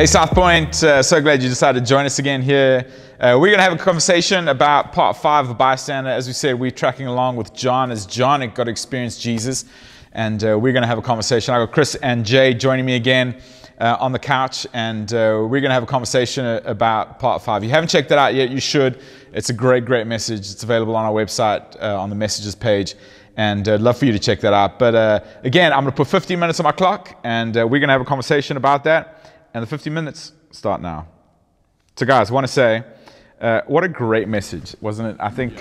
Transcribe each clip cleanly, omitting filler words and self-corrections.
Hey South Point, so glad you decided to join us again here. We're going to have a conversation about part 5 of Bystander. As we said, we're tracking along with John as John got to experience Jesus. And we're going to have a conversation. I've got Chris and Jay joining me again on the couch. And we're going to have a conversation about part 5. If you haven't checked that out yet, you should. It's a great, great message. It's available on our website on the messages page. And I'd love for you to check that out. But again, I'm going to put 15 minutes on my clock. And we're going to have a conversation about that. And the 50 minutes start now. So guys, I want to say, what a great message, wasn't it? I think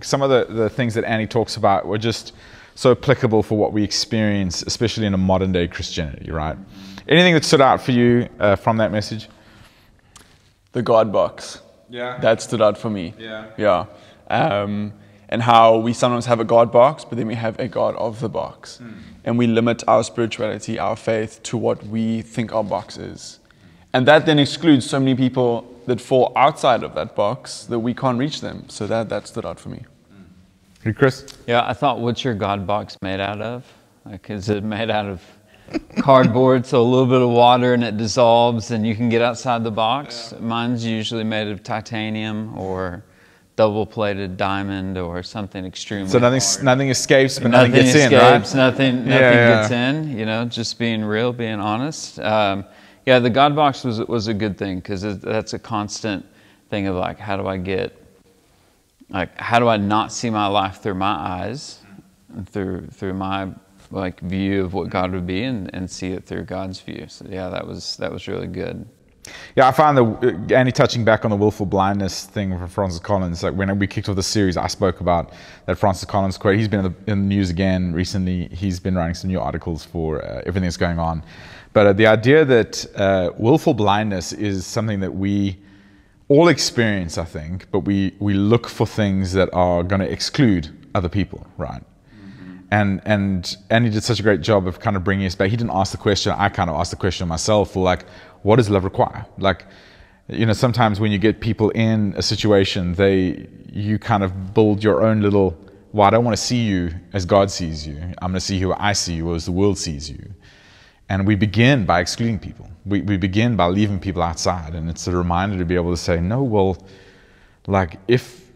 some of the things that Annie talks about were just so applicable for what we experience, especially in a modern day Christianity, right? Anything that stood out for you from that message? The God box. Yeah. That stood out for me. Yeah. Yeah. And how we sometimes have a God box, but then we have a God of the box. And we limit our spirituality, our faith, to what we think our box is. And that then excludes so many people that fall outside of that box that we can't reach them. So that stood out for me. Hey, Chris? Yeah, I thought, what's your God box made out of? Like, is it made out of cardboard, so a little bit of water and it dissolves and you can get outside the box? Yeah. Mine's usually made of titanium or double-plated diamond or something extremely So nothing escapes, but nothing gets in, right? Nothing gets in, you know, just being real, being honest. Yeah, the God box was a good thing, because that's a constant thing of like, how do I not see my life through my eyes, and through my like view of what God would be, and see it through God's view. So yeah, that was really good. Yeah, I found Annie touching back on the willful blindness thing from Francis Collins. Like when we kicked off the series, I spoke about that Francis Collins quote. He's been in the news again recently. He's been writing some new articles for everything that's going on. But the idea that willful blindness is something that we all experience, I think, but we look for things that are going to exclude other people, right? And he did such a great job of kind of bringing us back. He didn't ask the question. I kind of asked the question myself, for like, what does love require? Like, you know, sometimes when you get people in a situation, you kind of build your own little, well, I don't want to see you as God sees you. I'm going to see who I see you, or as the world sees you. And we begin by excluding people. We begin by leaving people outside. And it's a reminder to be able to say, no, well, like,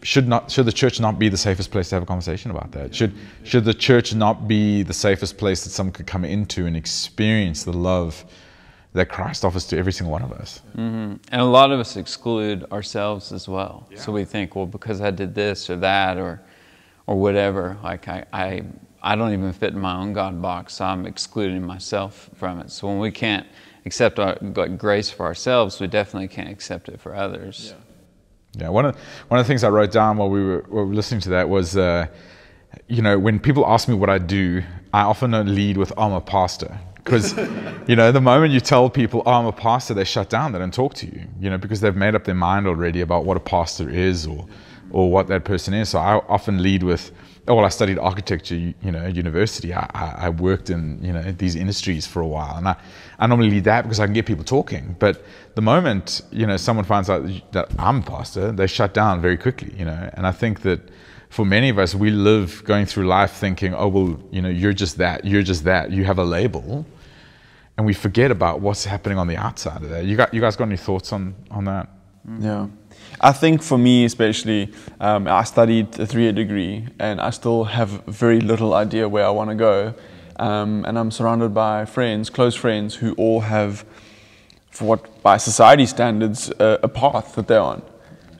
should the church not be the safest place to have a conversation about that? Should the church not be the safest place that someone could come into and experience the love that Christ offers to every single one of us? And a lot of us exclude ourselves as well. Yeah. So we think, well, because I did this or that or whatever, like I don't even fit in my own God box, so I'm excluding myself from it. So when we can't accept our grace for ourselves, we definitely can't accept it for others. Yeah, one of the things I wrote down while we were listening to that was, you know, when people ask me what I do, I often don't lead with, I'm a pastor. Because, you know, the moment you tell people, oh, I'm a pastor, they shut down, they don't talk to you, you know, because they've made up their mind already about what a pastor is or what that person is. So I often lead with, oh, well, I studied architecture, you know, at university. I worked in, you know, these industries for a while. And I normally lead that because I can get people talking. But the moment, you know, someone finds out that I'm a pastor, they shut down very quickly, you know. And I think that for many of us, we live going through life thinking, oh, well, you know, you're just that, you have a label. And we forget about what's happening on the outside of that. You guys got any thoughts on that? Yeah. I think for me especially, I studied a 3-year degree and I still have very little idea where I want to go. And I'm surrounded by friends, close friends, who all have, for what by society standards, a path that they're on.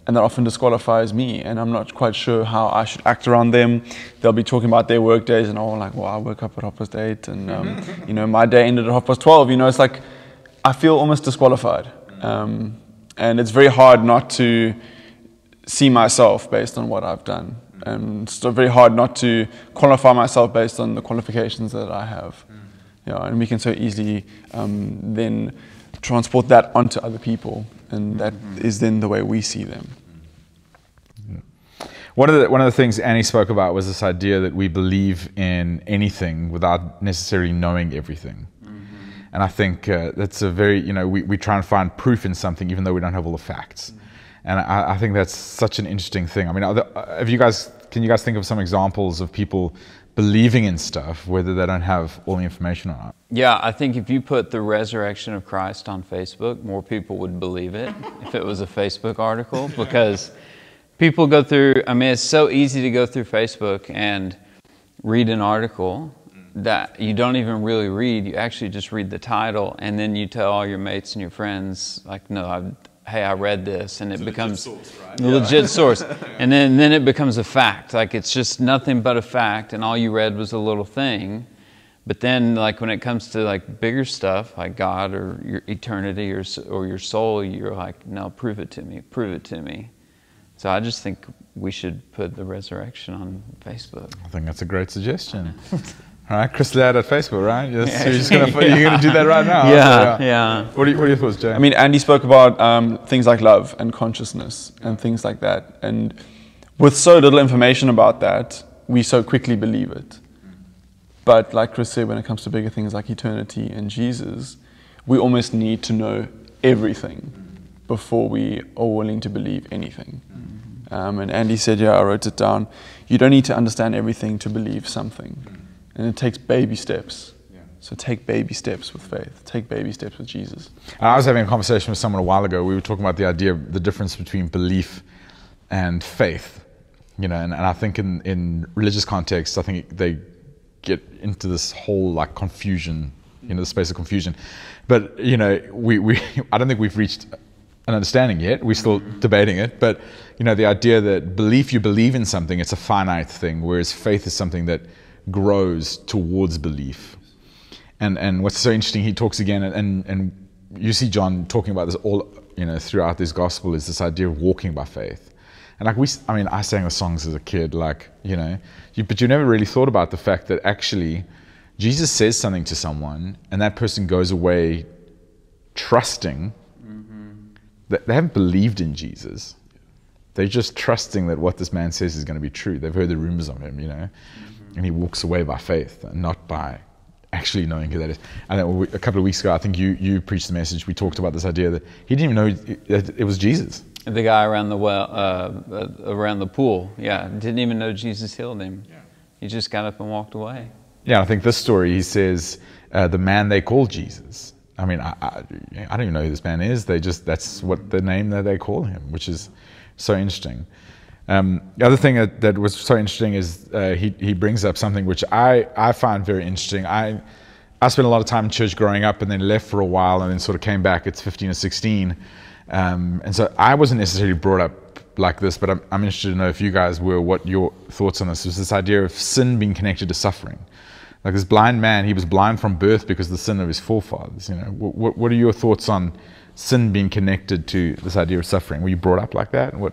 And that often disqualifies me, and I'm not quite sure how I should act around them. They'll be talking about their work days, and I'm like, well, I woke up at 8:30, and you know, my day ended at 12:30. You know, it's like I feel almost disqualified, and it's very hard not to see myself based on what I've done, and it's very hard not to qualify myself based on the qualifications that I have. Yeah, and we can so easily then transport that onto other people. And that is then the way we see them. One of the things Annie spoke about was this idea that we believe in anything without necessarily knowing everything. And I think that's a very, you know, we try and find proof in something even though we don't have all the facts. And I think that's such an interesting thing. I mean, can you guys think of some examples of people believing in stuff, whether they don't have all the information or not. Yeah, I think if you put the resurrection of Christ on Facebook, more people would believe it if it was a Facebook article, because people go through, I mean, it's so easy to go through Facebook and read an article that you don't even really read. You actually just read the title, and then you tell all your mates and your friends, like, no, hey, I read this, and it becomes a legit source, right? Legit source. And then it becomes a fact. Like, it's just nothing but a fact, and all you read was a little thing. But then, like, when it comes to like bigger stuff, like God or your eternity or your soul, you're like, no, prove it to me, prove it to me. So I just think we should put the resurrection on Facebook. I think that's a great suggestion. All right, Chris Ladd at Facebook, right? Yes, so you're going to do that right now. Yeah. What are your thoughts, Jay? I mean, Andy spoke about things like love and consciousness and things like that. And with so little information about that, we so quickly believe it. But like Chris said, when it comes to bigger things like eternity and Jesus, we almost need to know everything before we are willing to believe anything. And Andy said, I wrote it down, you don't need to understand everything to believe something. And it takes baby steps. So take baby steps with faith. Take baby steps with Jesus. I was having a conversation with someone a while ago. We were talking about the idea of the difference between belief and faith. And I think in religious contexts, I think they get into this whole like confusion, the space of confusion. But I don't think we've reached an understanding yet. We're still debating it. But the idea that you believe in something, it's a finite thing, whereas faith is something that grows towards belief. And what's so interesting, he talks again, and you see John talking about this all throughout this gospel, is this idea of walking by faith. And like I sang the songs as a kid, but you never really thought about the fact that actually Jesus says something to someone and that person goes away trusting that they haven't believed in Jesus. They're just trusting that what this man says is going to be true. They've heard the rumors of him, and he walks away by faith and not by actually knowing who that is. And a couple of weeks ago, I think you preached the message. We talked about this idea that he didn't even know it was Jesus. The guy around the around the pool, didn't even know Jesus healed him. Yeah. He just got up and walked away. Yeah, I think this story, he says, the man they call Jesus. I mean, I don't even know who this man is. That's what the name that they call him, which is so interesting. The other thing that was so interesting is he brings up something which I find very interesting. I spent a lot of time in church growing up and then left for a while and then sort of came back at 15 or 16. And so I wasn't necessarily brought up like this, but I'm interested to know if you guys were, what your thoughts on this was, this idea of sin being connected to suffering. Like this blind man, he was blind from birth because of the sin of his forefathers. What are your thoughts on sin being connected to this idea of suffering? Were you brought up like that? No,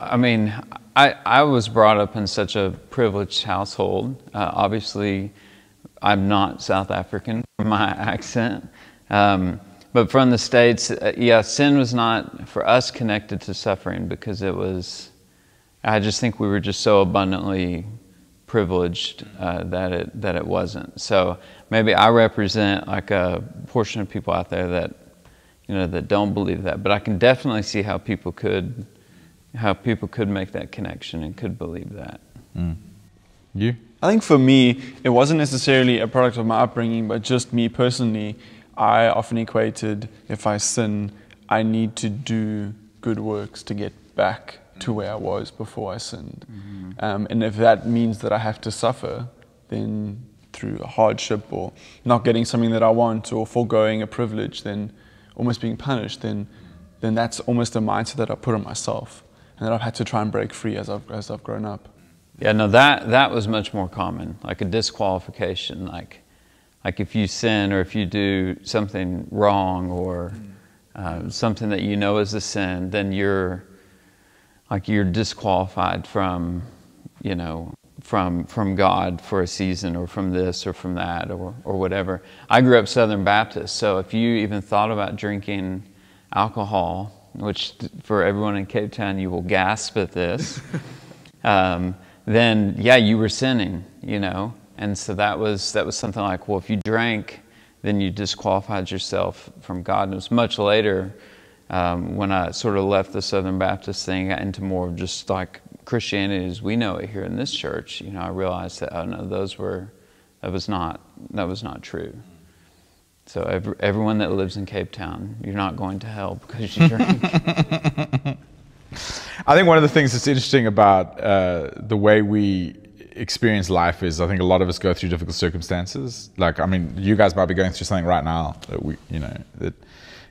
I mean, I was brought up in such a privileged household. Obviously, I'm not South African from my accent. But from the States, sin was not, for us, connected to suffering because I just think we were just so abundantly privileged that it wasn't. So maybe I represent like a portion of people out there that that don't believe that, but I can definitely see how people could make that connection and could believe that. You? I think for me, it wasn't necessarily a product of my upbringing, but just me personally. I often equated, if I sin, I need to do good works to get back to where I was before I sinned. And if that means that I have to suffer, then through a hardship or not getting something that I want or foregoing a privilege, then almost being punished, then that's almost a mindset that I put on myself and that I've had to try and break free as I've grown up. Yeah, no, that was much more common, like a disqualification, like if you sin or if you do something wrong or something that you know is a sin, then you're disqualified from God for a season or from this or from that or whatever. I grew up Southern Baptist, so if you even thought about drinking alcohol, which for everyone in Cape Town, you will gasp at this, then you were sinning, And so that was something like, well, if you drank, then you disqualified yourself from God. And it was much later when I sort of left the Southern Baptist thing, got into more of just like Christianity as we know it here in this church, you know, I realized that, oh no, that was not true. So everyone that lives in Cape Town, you're not going to hell because you drink. I think one of the things that's interesting about the way we experience life is, I think a lot of us go through difficult circumstances. Like, I mean, you guys might be going through something right now that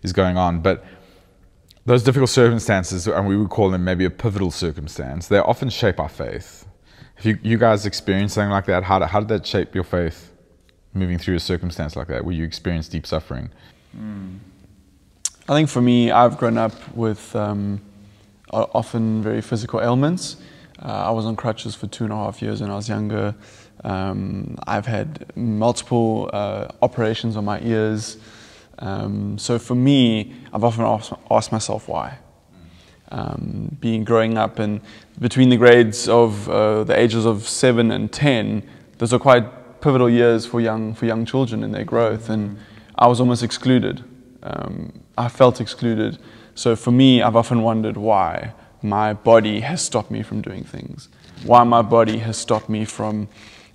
is going on, but those difficult circumstances, and we would call them maybe a pivotal circumstance, they often shape our faith. If you guys experienced something like that, how did that shape your faith moving through a circumstance like that, where you experience deep suffering? I think for me, I've grown up with often very physical ailments. I was on crutches for 2.5 years when I was younger. I've had multiple operations on my ears. So for me, I've often asked myself why. Growing up and between the grades of the ages of 7 and 10, those are quite pivotal years for young children in their growth, and I was almost excluded. I felt excluded. So for me, I've often wondered why my body has stopped me from doing things, why my body has stopped me from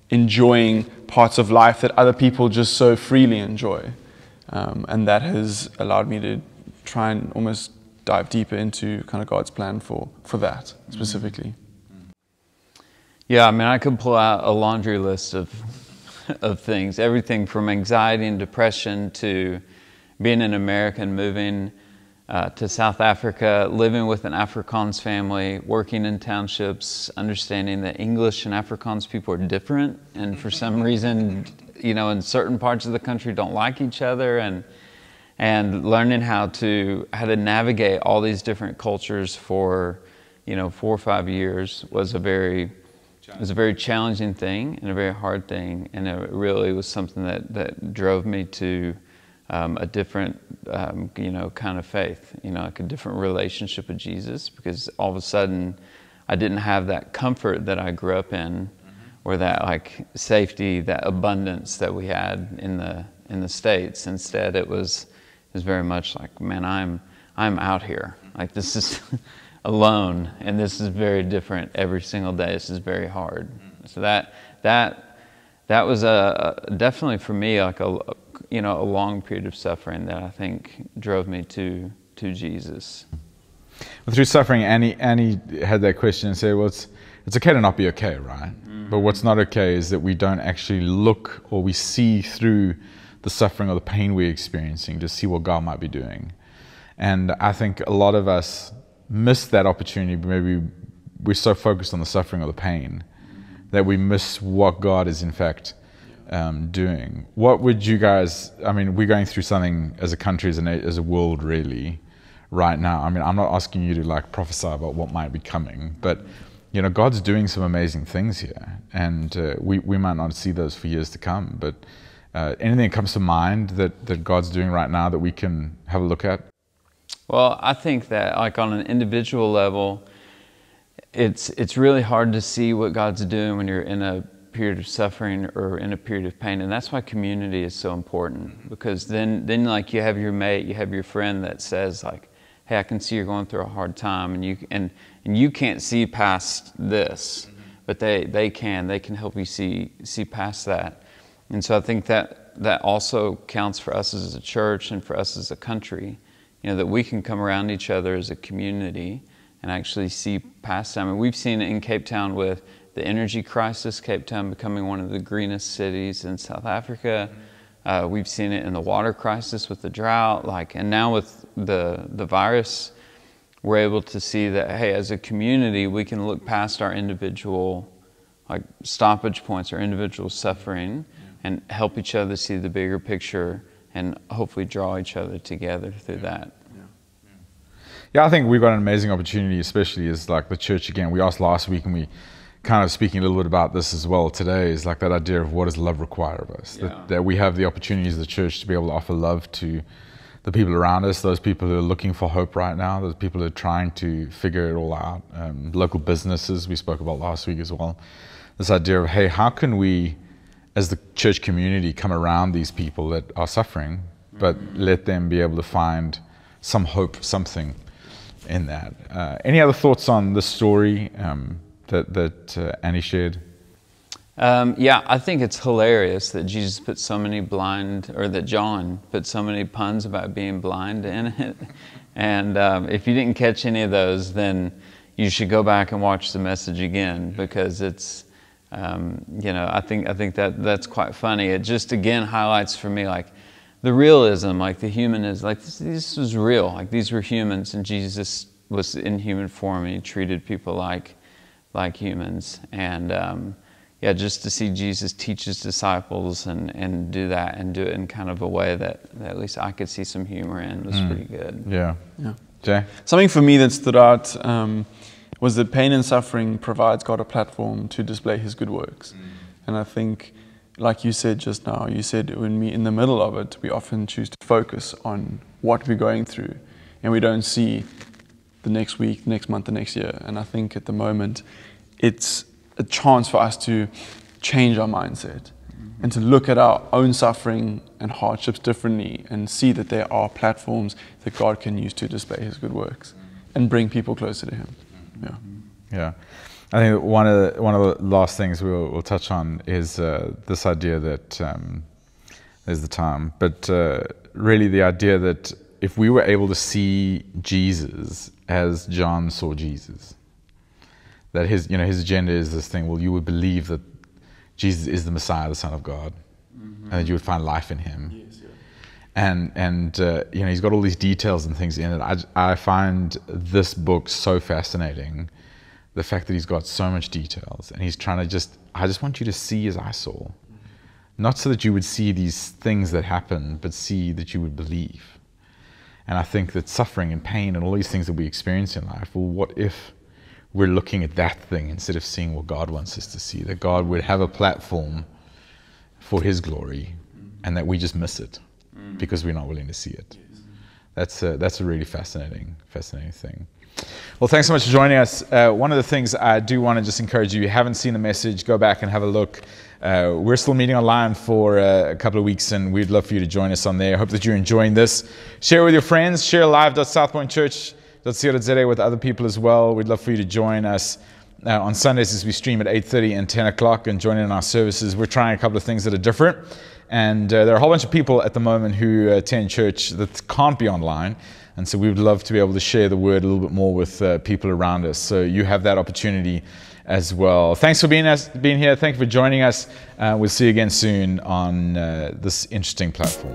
enjoying parts of life that other people just so freely enjoy. And that has allowed me to try and almost dive deeper into kind of God's plan for that specifically. Yeah, I mean, I could pull out a laundry list of things, everything from anxiety and depression to being an American, moving to South Africa, living with an Afrikaans family, working in townships, understanding that English and Afrikaans people are different, and for some reason, you know, in certain parts of the country don't like each other, and learning how to navigate all these different cultures for, you know, 4 or 5 years was a very challenging thing and a very hard thing, and it really was something that drove me to a different, you know, kind of faith, you know, like a different relationship with Jesus, because all of a sudden I didn't have that comfort that I grew up in, or that like safety, that abundance that we had in the States. Instead, it was very much like, man, I'm out here. Like, this is alone, and this is very different every single day. This is very hard. So that was definitely for me like a long period of suffering that I think drove me to Jesus. Well, through suffering, Annie had that question and said, well, it's okay to not be okay, right? But what's not okay is that we don't actually look or we see through the suffering or the pain we're experiencing to see what God might be doing. And I think a lot of us miss that opportunity. Maybe we're so focused on the suffering or the pain that we miss what God is in fact doing. What would you guys, I mean, we're going through something as a country, as a world really right now. I mean, I'm not asking you to like prophesy about what might be coming, but you know, God's doing some amazing things here, and we might not see those for years to come, but anything that comes to mind that God's doing right now that we can have a look at? Well, I think that like on an individual level, it's really hard to see what God's doing when you're in a period of suffering or in a period of pain, and that's why community is so important, because then like you have your mate, you have your friend that says like, hey, I can see you're going through a hard time, and you can't see past this, but they can help you see past that. And so I think that also counts for us as a church and for us as a country, you know, that we can come around each other as a community and actually see past them. And we've seen it in Cape Town with the energy crisis, Cape Town becoming one of the greenest cities in South Africa. We've seen it in the water crisis with the drought, and now with the virus, we're able to see that, hey, as a community, we can look past our individual stoppage points or individual suffering and help each other see the bigger picture and hopefully draw each other together through that. Yeah, I think we've got an amazing opportunity, especially as like the church again. We asked last week, and we kind of speaking a little bit about this as well today, is like that idea of what does love require of us? Yeah. That we have the opportunities of the church to be able to offer love to the people around us, those people who are looking for hope right now, those people who are trying to figure it all out, local businesses we spoke about last week as well. This idea of, hey, how can we, as the church community, come around these people that are suffering, but let them be able to find some hope, something in that. Any other thoughts on this story? that Annie shared? Yeah, I think it's hilarious that Jesus put so many that John put so many puns about being blind in it. And if you didn't catch any of those, then you should go back and watch the message again, because it's, I think that's quite funny. It just again highlights for me like the realism, like the humanism, like this was real. Like these were humans, and Jesus was in human form, and he treated people like humans. And yeah, just to see Jesus teach his disciples and do that, and do it in kind of a way that at least I could see some humor in, was pretty good. Yeah. Yeah. Jay? Something for me that stood out was that pain and suffering provides God a platform to display his good works. And I think, like you said just now, you said when we're in the middle of it, we often choose to focus on what we're going through, and we don't see the next week, next month, the next year. And I think at the moment, it's a chance for us to change our mindset and to look at our own suffering and hardships differently, and see that there are platforms that God can use to display his good works and bring people closer to him. Yeah. Yeah. I think one of the last things we'll touch on is this idea that there's the time, but really the idea that if we were able to see Jesus as John saw Jesus, that his agenda is this thing, well, you would believe that Jesus is the Messiah, the Son of God, and that you would find life in him. Yes, yeah. And he's got all these details and things in it. I find this book so fascinating, the fact that he's got so much details, and he's trying to I just want you to see as I saw. Not so that you would see these things that happen, but see that you would believe. And I think that suffering and pain and all these things that we experience in life, well, what if we're looking at that thing instead of seeing what God wants us to see, that God would have a platform for his glory, and that we just miss it because we're not willing to see it. That's a really fascinating thing. Well, thanks so much for joining us. One of the things I do want to just encourage you, if you haven't seen the message, go back and have a look. We're still meeting online for a couple of weeks, and we'd love for you to join us on there. I hope that you're enjoying this. Share with your friends. Share live.southpointchurch.co.za with other people as well. We'd love for you to join us on Sundays as we stream at 8:30 and 10 o'clock and join in our services. We're trying a couple of things that are different. And there are a whole bunch of people at the moment who attend church that can't be online. And so we would love to be able to share the word a little bit more with people around us. So you have that opportunity as well. Thanks for being here. Thank you for joining us. We'll see you again soon on this interesting platform.